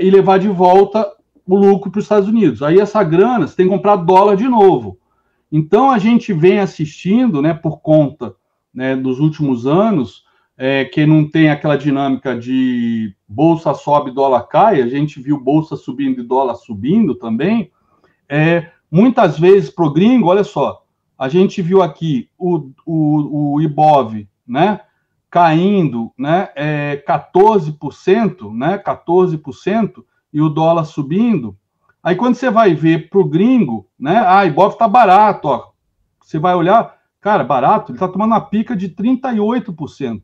E levar de volta o lucro para os Estados Unidos. Aí essa grana, você tem que comprar dólar de novo. Então, a gente vem assistindo, né, por conta, né, dos últimos anos, que não tem aquela dinâmica de bolsa sobe, dólar cai, a gente viu bolsa subindo e dólar subindo também. Muitas vezes para o gringo, olha só, a gente viu aqui o IBOV, né, caindo, né, 14%, né, 14%, e o dólar subindo. Aí quando você vai ver para o gringo, né, IBOV está barato, ó. Você vai olhar, cara, barato, ele está tomando uma pica de 38%.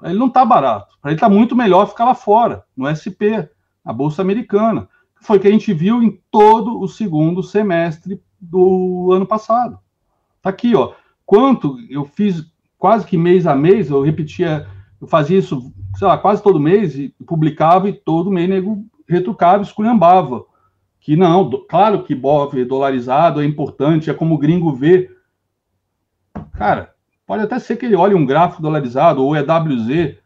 Ele não está barato, para ele está muito melhor ficar lá fora, no SP, na Bolsa Americana. Foi o que a gente viu em todo o segundo semestre do ano passado. Tá aqui, ó. Quanto eu fiz quase que mês a mês, eu fazia isso, sei lá, quase todo mês, e publicava, e todo mês nego retrucava, esculhambava. Que não, claro que IBOV dolarizado é importante, é como o gringo vê. Cara, pode até ser que ele olhe um gráfico dolarizado, ou EWZ,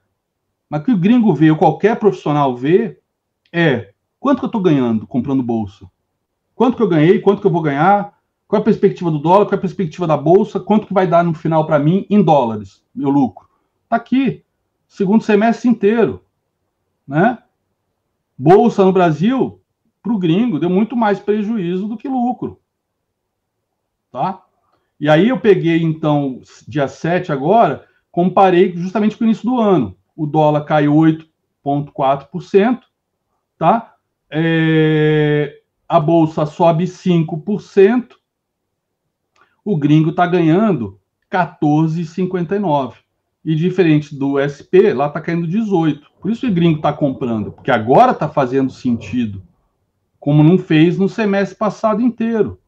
mas o que o gringo vê, ou qualquer profissional vê, quanto que eu estou ganhando comprando bolsa? Quanto que eu ganhei? Quanto que eu vou ganhar? Qual é a perspectiva do dólar? Qual é a perspectiva da bolsa? Quanto que vai dar no final para mim em dólares, meu lucro? Está aqui, segundo semestre inteiro, né? Bolsa no Brasil, para o gringo, deu muito mais prejuízo do que lucro, tá? E aí eu peguei, então, dia 7 agora, comparei justamente com o início do ano. O dólar caiu 8,4%, tá? A bolsa sobe 5%, o gringo está ganhando 14,59%. E diferente do SP, lá está caindo 18%. Por isso que o gringo está comprando, porque agora está fazendo sentido, como não fez no semestre passado inteiro.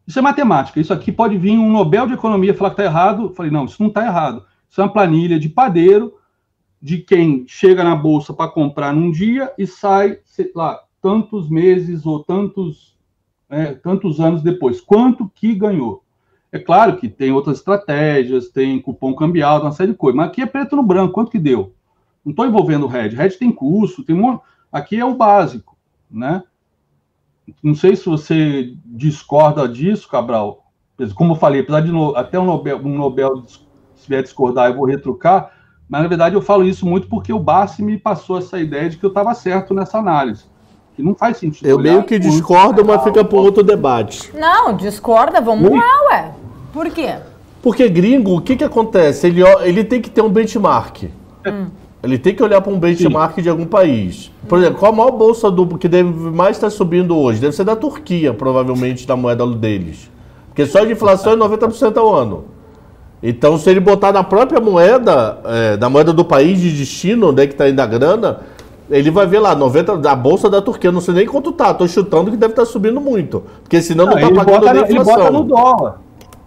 Isso é matemática. Isso aqui pode vir um Nobel de Economia falar que está errado. Eu falei, não, isso não está errado. Isso é uma planilha de padeiro, de quem chega na bolsa para comprar num dia e sai, sei lá, tantos meses ou tantos anos depois. Quanto que ganhou? É claro que tem outras estratégias, tem cupom cambial, uma série de coisas, mas aqui é preto no branco. Quanto que deu? Não estou envolvendo o hedge. Hedge tem custo, aqui é o básico, né? Não sei se você discorda disso, Cabral. Como eu falei, apesar de até um Nobel, se vier discordar, eu vou retrucar. Mas, na verdade, eu falo isso muito porque o Barsi me passou essa ideia de que eu estava certo nessa análise. Que não faz sentido. Eu meio que discordo, mas fica por outro debate. Não, discorda, vamos lá, ué. Por quê? Porque gringo, o que acontece? Ele tem que ter um benchmark. Ele tem que olhar para um benchmark de algum país. Por exemplo, qual a maior bolsa que deve mais estar subindo hoje? Deve ser da Turquia, provavelmente, da moeda deles. Porque só de inflação é 90% ao ano. Então, se ele botar na própria moeda, da moeda do país de destino, onde é que está indo a grana, ele vai ver lá, 90% da bolsa da Turquia. Eu não sei nem quanto tá, estou chutando que deve estar subindo muito. Porque senão não está pagando a inflação. Ele bota no dólar.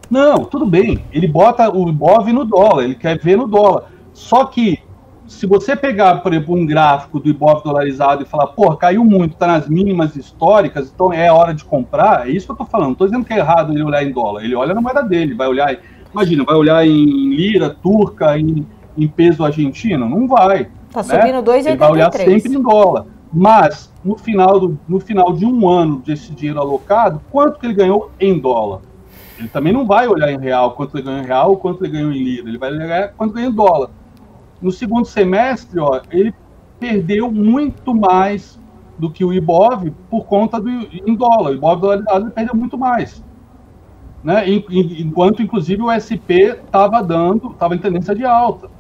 Não, tudo bem. Ele bota o IBOV no dólar, ele quer ver no dólar. Só que, se você pegar, por exemplo, um gráfico do IBOV dolarizado e falar, pô, caiu muito, está nas mínimas históricas, então é hora de comprar, é isso que eu estou falando. Não estou dizendo que é errado ele olhar em dólar. Ele olha na moeda dele, vai olhar, imagina, vai olhar em lira, turca, em peso argentino? Não vai. Está subindo 2,83. Ele vai olhar sempre em dólar. Mas, no final de um ano desse dinheiro alocado, quanto que ele ganhou em dólar? Ele também não vai olhar em real quanto ele ganhou em real ou quanto ele ganhou em lira. Ele vai olhar quanto ganhou em dólar. No segundo semestre, ele perdeu muito mais do que o IBOV por conta em dólar. O IBOV dolarizado ele perdeu muito mais. Né? Enquanto, inclusive, o SP estava em tendência de alta.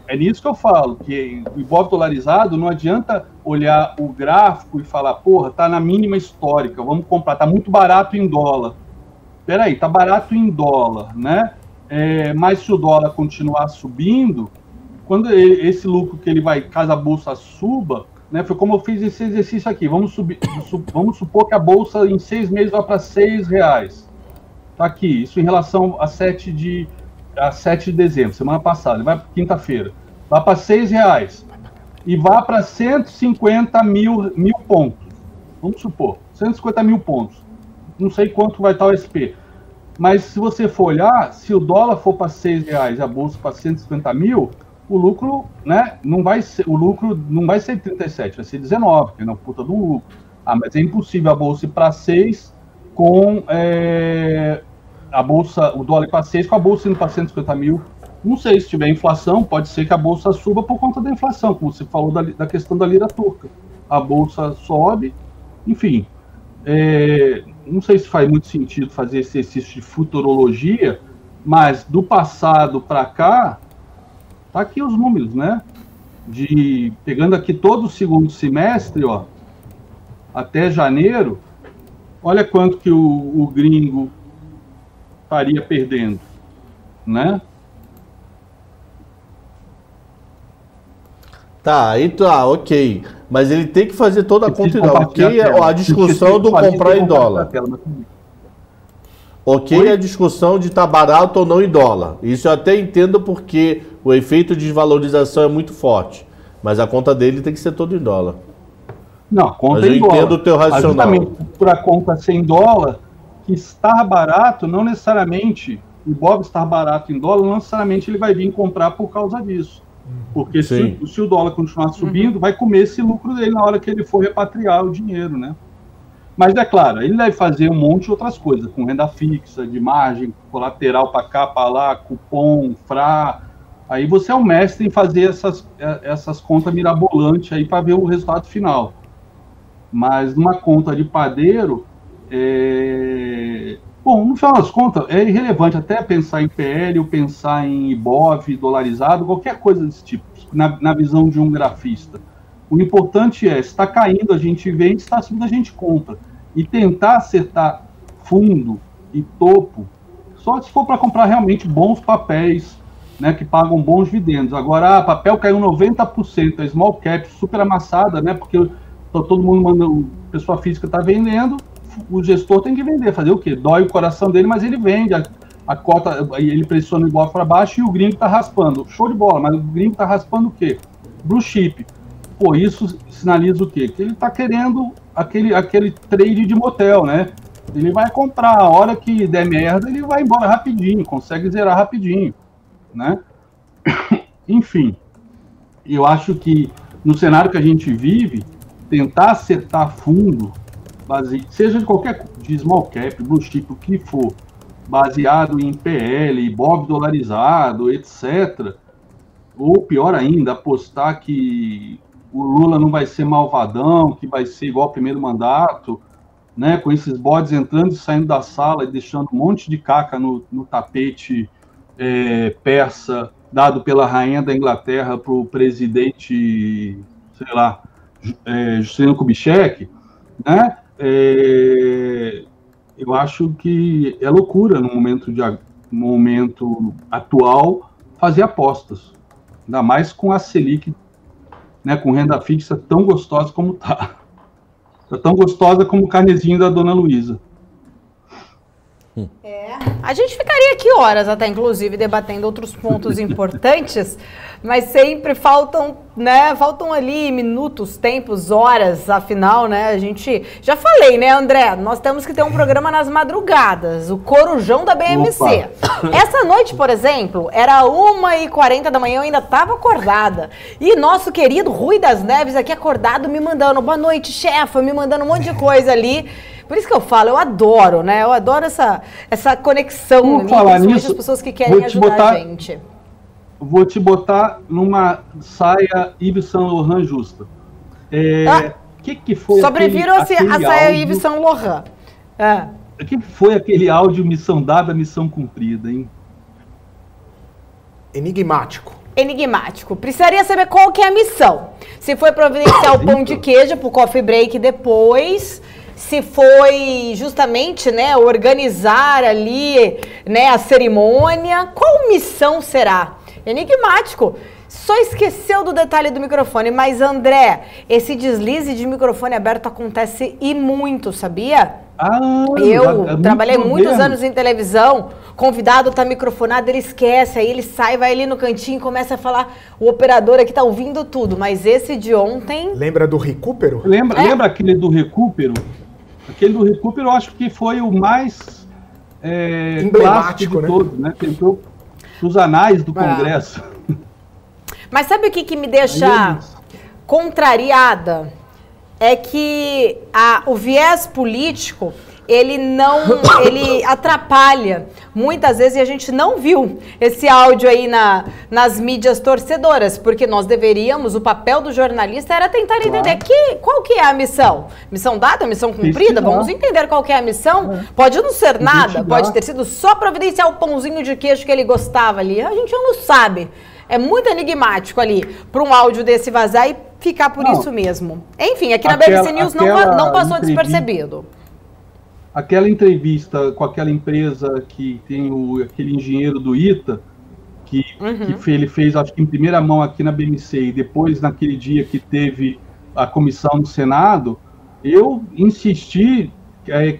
É nisso que eu falo, que o IBOV dolarizado não adianta olhar o gráfico e falar, porra, tá na mínima histórica, vamos comprar, tá muito barato em dólar. Peraí, tá barato em dólar, né? Mas se o dólar continuar subindo, quando esse lucro que ele vai, caso a bolsa suba, né? Foi como eu fiz esse exercício aqui, vamos supor que a bolsa em 6 meses vai para R$6. Tá aqui, isso em relação a 7 de dezembro, semana passada, ele vai para quinta-feira, vai para R$6 e vai para 150 mil pontos, vamos supor, 150 mil pontos, não sei quanto vai estar o SP, mas se você for olhar, se o dólar for para R$6 e a bolsa para 150 mil, o lucro, né, não vai ser 37, vai ser 19, que é uma puta do lucro. Mas é impossível a bolsa ir para 6 com o dólar para 6 com a bolsa indo para 150 mil. Não sei, se tiver inflação, pode ser que a bolsa suba por conta da inflação, como você falou da questão da lira turca. A bolsa sobe, enfim. Não sei se faz muito sentido fazer esse exercício de futurologia, mas do passado para cá, tá aqui os números, né? Pegando aqui todo o segundo semestre, até janeiro, olha quanto que o gringo estaria perdendo, né? Tá, aí tá, ok. Mas ele tem que fazer toda a conta em dólar. Ok, a discussão do comprar em dólar. Ok, a discussão de estar barato ou não em dólar. Isso eu até entendo porque o efeito de desvalorização é muito forte. Mas a conta dele tem que ser toda em dólar. Não, a conta é em dólar. Eu entendo o teu racional. Justamente por a conta ser em dólar, que estar barato, não necessariamente, o IBOV estar barato em dólar, não necessariamente ele vai vir comprar por causa disso. Porque se o dólar continuar subindo, vai comer esse lucro dele na hora que ele for repatriar o dinheiro, né? Mas é claro, ele deve fazer um monte de outras coisas, com renda fixa, de margem, colateral para cá, para lá, cupom, FRA. Aí você é um mestre em fazer essas contas mirabolantes aí para ver o resultado final. Mas numa conta de padeiro, bom, no final das contas, é irrelevante até pensar em PL ou pensar em IBOV dolarizado, qualquer coisa desse tipo, na visão de um grafista. O importante é, se está caindo, a gente vende, se está subindo, a gente compra. E tentar acertar fundo e topo, só se for para comprar realmente bons papéis, né, que pagam bons dividendos. Agora, papel caiu 90%, a small cap super amassada, né, porque todo mundo manda, a pessoa física está vendendo, o gestor tem que vender, fazer o quê? Dói o coração dele, mas ele vende, a cota, ele pressiona o IBOV para baixo e o gringo está raspando. Show de bola, mas o gringo está raspando o quê? Blue chip. Pô, isso sinaliza o quê? Que ele está querendo aquele trade de motel, né? Ele vai comprar, a hora que der merda, ele vai embora rapidinho, consegue zerar rapidinho, né? Enfim, eu acho que no cenário que a gente vive, tentar acertar fundo, seja de small cap, blue chip, o que for, baseado em PL, IBOV dolarizado, etc., ou pior ainda, apostar que o Lula não vai ser malvadão, que vai ser igual ao primeiro mandato, né, com esses bodes entrando e saindo da sala e deixando um monte de caca no tapete persa, dado pela rainha da Inglaterra para o presidente, sei lá, Juscelino Kubitschek, né, eu acho que é loucura no momento atual fazer apostas, ainda mais com a Selic, né, com renda fixa tão gostosa como tá. Tá tão gostosa como o carnezinho da Dona Luísa. A gente ficaria aqui horas até, inclusive, debatendo outros pontos importantes, mas sempre faltam, né? Faltam ali minutos, tempos, horas, afinal, né? A gente... Já falei, né, André? Nós temos que ter um programa nas madrugadas, o Corujão da BMC. Opa. Essa noite, por exemplo, era 1h40 da manhã, eu ainda estava acordada. E nosso querido Rui das Neves aqui acordado, me mandando, boa noite, chefa, me mandando um monte de coisa ali. Por isso que eu falo, eu adoro, né? Eu adoro essa conexão, principalmente as pessoas que querem ajudar a gente. Vou te botar numa saia Yves Saint Laurent justa. Que foi sobreviram a saia Yves Saint Laurent. O que foi aquele áudio missão dada, missão cumprida, hein? Enigmático. Enigmático. Precisaria saber qual que é a missão. Se foi providenciar o pão de queijo pro coffee break depois... Se foi justamente, né, organizar ali, né, a cerimônia. Qual missão será? Enigmático. Só esqueceu do detalhe do microfone. Mas, André, esse deslize de microfone aberto acontece e muito, sabia? Eu trabalhei muitos anos em televisão, convidado tá microfonado, ele esquece, aí ele sai, vai ali no cantinho e começa a falar, o operador aqui tá ouvindo tudo, mas esse de ontem... Lembra do recupero? Lembra aquele do recupero? Aquele do recupero eu acho que foi o mais emblemático, de todos, né? Tentou os anais do Congresso. Mas sabe o que me deixa contrariada? É que o viés político, ele atrapalha muitas vezes, e a gente não viu esse áudio aí nas mídias torcedoras, porque nós deveríamos, o papel do jornalista era tentar entender qual que é a missão. Missão dada, missão cumprida, vamos entender qual que é a missão. Pode não ser nada, pode ter sido só providenciar o pãozinho de queijo que ele gostava ali, a gente não sabe. É muito enigmático ali, para um áudio desse vazar e ficar por isso mesmo. Enfim, aqui na BBC News não passou despercebido. Aquela entrevista com aquela empresa que tem aquele engenheiro do ITA, que ele fez, acho que em primeira mão aqui na BMC, e depois naquele dia que teve a comissão no Senado, eu insisti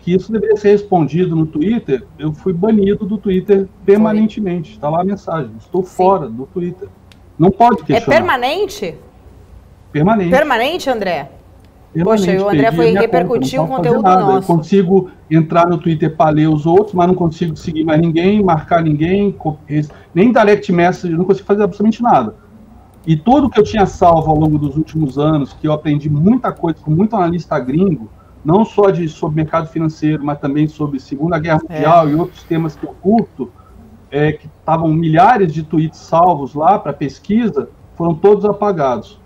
que isso deveria ser respondido no Twitter. Eu fui banido do Twitter permanentemente. Está lá a mensagem. Estou fora do Twitter. Não pode questionar. É permanente? Permanente. Permanente, André? Poxa, o André foi repercutir o conteúdo nosso. Eu consigo entrar no Twitter para ler os outros, mas não consigo seguir mais ninguém, marcar ninguém, nem direct message, não consigo fazer absolutamente nada. E tudo que eu tinha salvo ao longo dos últimos anos, que eu aprendi muita coisa com muito analista gringo, não só sobre mercado financeiro, mas também sobre Segunda Guerra Mundial e outros temas que eu curto, que estavam milhares de tweets salvos lá para pesquisa, foram todos apagados.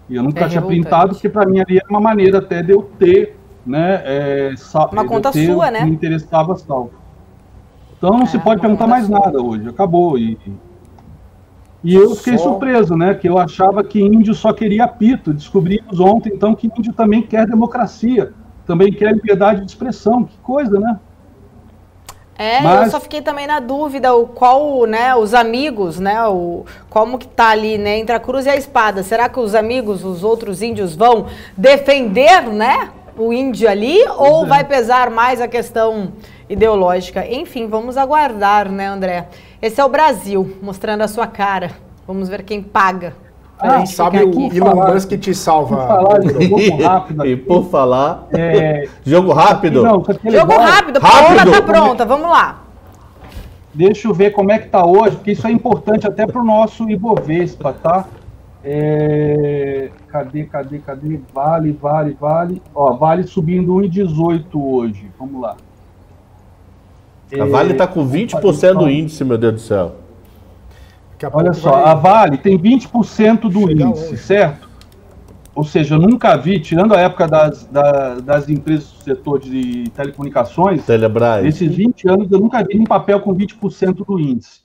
E eu nunca tinha printado, porque para mim ali era uma maneira até de eu ter, né, uma conta sua, né? Me interessava salvo. Então não se pode perguntar mais nada hoje, acabou. E eu fiquei surpreso, né? Que eu achava que índio só queria apito. Descobrimos ontem, então, que índio também quer democracia, também quer liberdade de expressão. Que coisa, né? Mas eu só fiquei também na dúvida né, os amigos, né, como que tá ali, né, entre a cruz e a espada. Será que os amigos, os outros índios vão defender, né, o índio ali, ou vai pesar mais a questão ideológica? Enfim, vamos aguardar, né, André? Esse é o Brasil, mostrando a sua cara. Vamos ver quem paga. Quem sabe o Elon Musk te salva. Por falar, jogo rápido. Jogo rápido, Paola tá pronta, vamos lá. Deixa eu ver como é que tá hoje, porque isso é importante até para o nosso Ibovespa, tá? Cadê? Vale. Ó, Vale subindo 1,18 hoje. Vamos lá. A Vale tá com 20% do índice, meu Deus do céu. Olha só, a Vale tem 20% do índice, certo? Ou seja, eu nunca vi, tirando a época das empresas do setor de telecomunicações, Telebrás, nesses 20 anos eu nunca vi um papel com 20% do índice.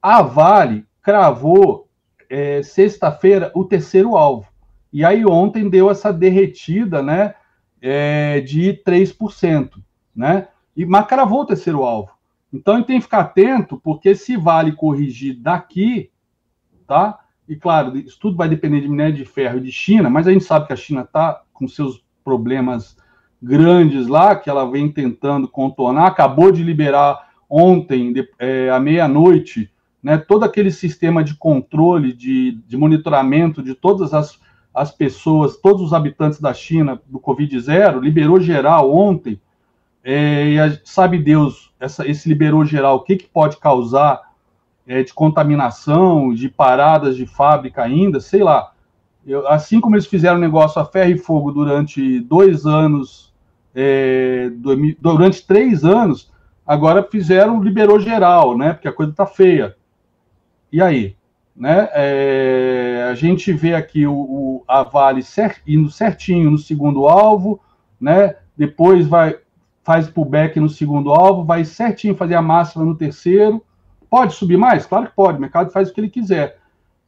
A Vale cravou, sexta-feira, o terceiro alvo. E aí ontem deu essa derretida, né, de 3%, né? Mas cravou o terceiro alvo. Então, a gente tem que ficar atento, porque se Vale corrigir daqui, tá? E, claro, isso tudo vai depender de minério de ferro e de China, mas a gente sabe que a China está com seus problemas grandes lá, que ela vem tentando contornar, acabou de liberar ontem, à meia-noite, né, todo aquele sistema de controle, de monitoramento de todas as pessoas, todos os habitantes da China do Covid-0, liberou geral ontem, e sabe Deus, esse liberou geral, o que pode causar de contaminação, de paradas de fábrica ainda, sei lá. Assim como eles fizeram o negócio a ferro e fogo durante 2 anos, durante 3 anos, agora liberou geral, né? Porque a coisa tá feia. E aí? Né? A gente vê aqui a Vale indo certinho no segundo alvo, né? Depois faz pullback no segundo alvo, vai certinho fazer a máxima no terceiro. Pode subir mais? Claro que pode, o mercado faz o que ele quiser.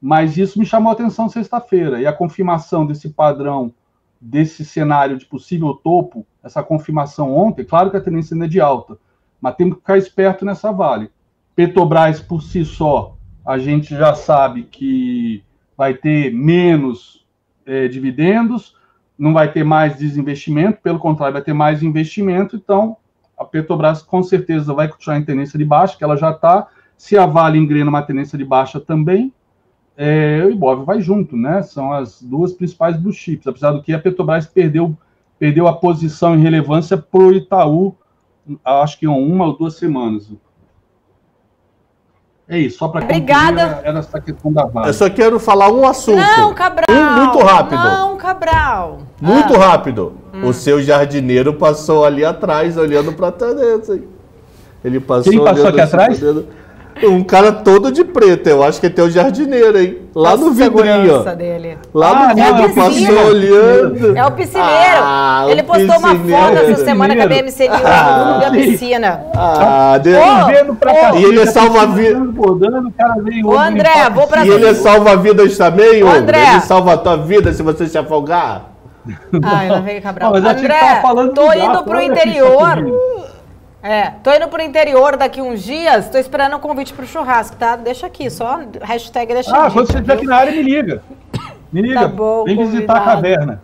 Mas isso me chamou a atenção sexta-feira. E a confirmação desse padrão, desse cenário de possível topo, essa confirmação ontem, claro que a tendência ainda é de alta, mas temos que ficar esperto nessa Vale. Petrobras, por si só, a gente já sabe que vai ter menos dividendos, não vai ter mais desinvestimento, pelo contrário, vai ter mais investimento, então a Petrobras com certeza vai continuar em tendência de baixa, que ela já está. Se a Vale engrena uma tendência de baixa também, o Ibov vai junto, né? São as duas principais blue chips, apesar do que a Petrobras perdeu a posição em relevância para o Itaú, acho que 1 ou 2 semanas. É isso, só para concluir, era essa questão da Vale. Eu só quero falar um assunto. Não, Cabral. Muito rápido. Não, Cabral. Muito rápido. O seu jardineiro passou ali atrás, olhando para a tendência. Ele passou. Quem passou aqui atrás? Um cara todo de preto, eu acho que tem o jardineiro, hein? Lá no vidrinho. Dele. Lá no vidro, passou olhando. É o piscineiro. Ele postou uma foto essa semana com a BMC News da piscina. E ele é salva-vidas. Ô, André, vou pra E ele é salva-vidas também, ô? André. Ele salva a tua vida se você se afogar. Ai, lá veio Cabral. Mas André, tô indo pro interior. Tô indo pro interior daqui uns dias, tô esperando um convite pro churrasco, tá? Deixa aqui, só hashtag deixa aqui. Quando você estiver aqui na área, me liga. Me liga, tá bom, vem visitar a caverna.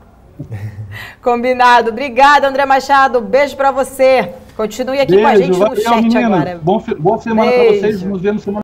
Combinado. Obrigada, André Machado. Beijo pra você. Continue aqui com a gente no chat menino. agora. Boa semana pra vocês, nos vemos semana